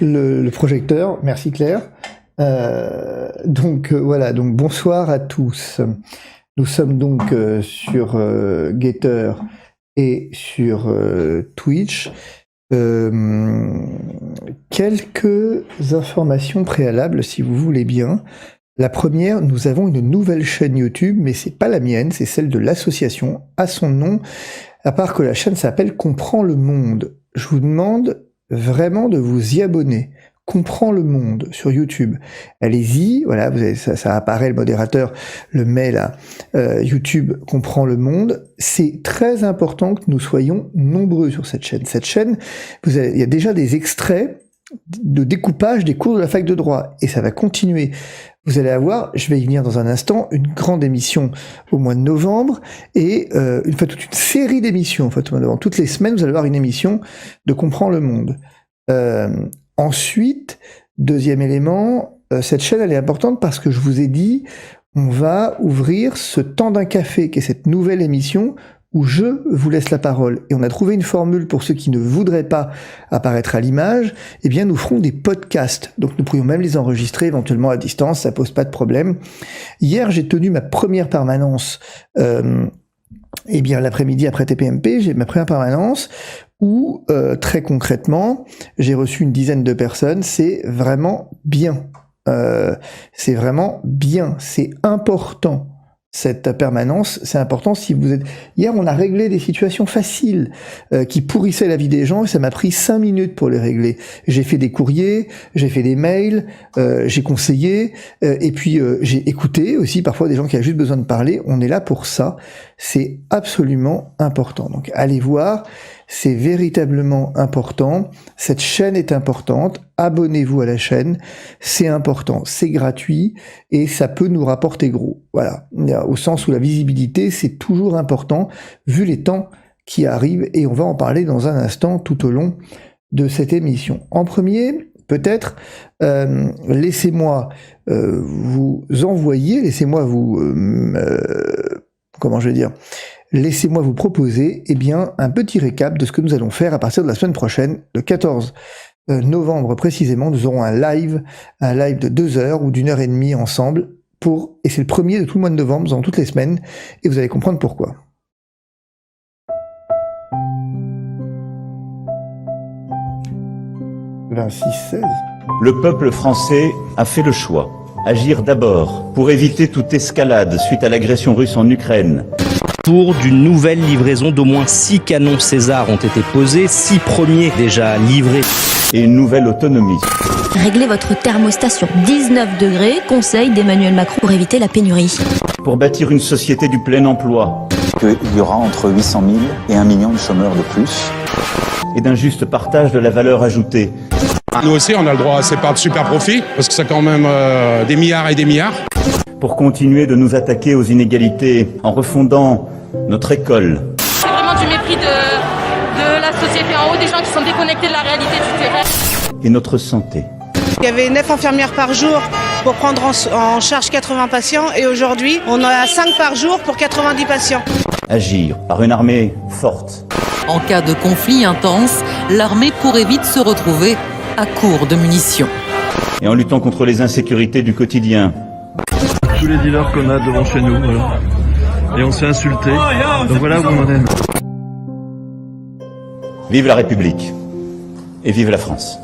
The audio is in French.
le projecteur. Merci Claire. Voilà, donc bonsoir à tous. Nous sommes donc sur Getter et sur Twitch. Quelques informations préalables si vous voulez bien. La première, nous avons une nouvelle chaîne YouTube, mais c'est pas la mienne, c'est celle de l'association, à son nom, à part que la chaîne s'appelle Comprends le Monde. Je vous demande vraiment de vous y abonner. Comprends le Monde sur YouTube. Allez-y, voilà, vous avez, ça apparaît, le modérateur le met là. YouTube Comprends le Monde. C'est très important que nous soyons nombreux sur cette chaîne. Cette chaîne, il y a déjà des extraits de découpage des cours de la fac de droit, et ça va continuer. Vous allez avoir, je vais y venir dans un instant, une grande émission au mois de novembre, et toute une série d'émissions, en fait, au mois de novembre. Toutes les semaines, vous allez avoir une émission de Comprends le Monde. Ensuite, deuxième élément, cette chaîne, elle est importante parce que je vous ai dit, on va ouvrir ce temps d'un café, qui est cette nouvelle émission où je vous laisse la parole. Et on a trouvé une formule pour ceux qui ne voudraient pas apparaître à l'image. Eh bien, nous ferons des podcasts. Donc, nous pourrions même les enregistrer éventuellement à distance, ça pose pas de problème. Hier, j'ai tenu ma première permanence, l'après-midi après TPMP, j'ai ma première permanence où, très concrètement, j'ai reçu une dizaine de personnes. C'est vraiment bien. C'est important. Cette permanence, c'est important si vous êtes... Hier, on a réglé des situations faciles qui pourrissaient la vie des gens et ça m'a pris 5 minutes pour les régler. J'ai fait des courriers, j'ai fait des mails, j'ai conseillé et puis j'ai écouté aussi parfois des gens qui avaient juste besoin de parler. On est là pour ça. C'est absolument important. Donc, allez voir. C'est véritablement important. Cette chaîne est importante. Abonnez-vous à la chaîne. C'est important. C'est gratuit et ça peut nous rapporter gros. Voilà. Au sens où la visibilité, c'est toujours important vu les temps qui arrivent et on va en parler dans un instant tout au long de cette émission. En premier, peut-être, laissez-moi vous envoyer, laissez-moi vous... Laissez-moi vous proposer un petit récap de ce que nous allons faire à partir de la semaine prochaine, le 14 novembre précisément. Nous aurons un live de 2 heures ou d'1 heure et demie ensemble, et c'est le premier de tout le mois de novembre, dans toutes les semaines, et vous allez comprendre pourquoi. « 26-16 » Le peuple français a fait le choix. Agir d'abord pour éviter toute escalade suite à l'agression russe en Ukraine. D'une nouvelle livraison d'au moins 6 canons César ont été posés, 6 premiers déjà livrés. Et une nouvelle autonomie. Réglez votre thermostation. 19 degrés, conseil d'Emmanuel Macron pour éviter la pénurie. Pour bâtir une société du plein emploi. Qu'il y aura entre 800 000 et 1 million de chômeurs de plus. Et d'un juste partage de la valeur ajoutée. Nous aussi, on a le droit à ces parts de super profit, parce que c'est quand même des milliards et des milliards. Pour continuer de nous attaquer aux inégalités en refondant notre école. C'est vraiment du mépris de la société en haut, des gens qui sont déconnectés de la réalité du terrain. Et notre santé. Il y avait 9 infirmières par jour pour prendre en charge 80 patients et aujourd'hui, on en a 5 par jour pour 90 patients. Agir par une armée forte. En cas de conflit intense, l'armée pourrait vite se retrouver à court de munitions. Et en luttant contre les insécurités du quotidien. Tous les dealers qu'on a devant chez nous, voilà. Et on s'est insulté, donc voilà où on en est. Vive la République et vive la France.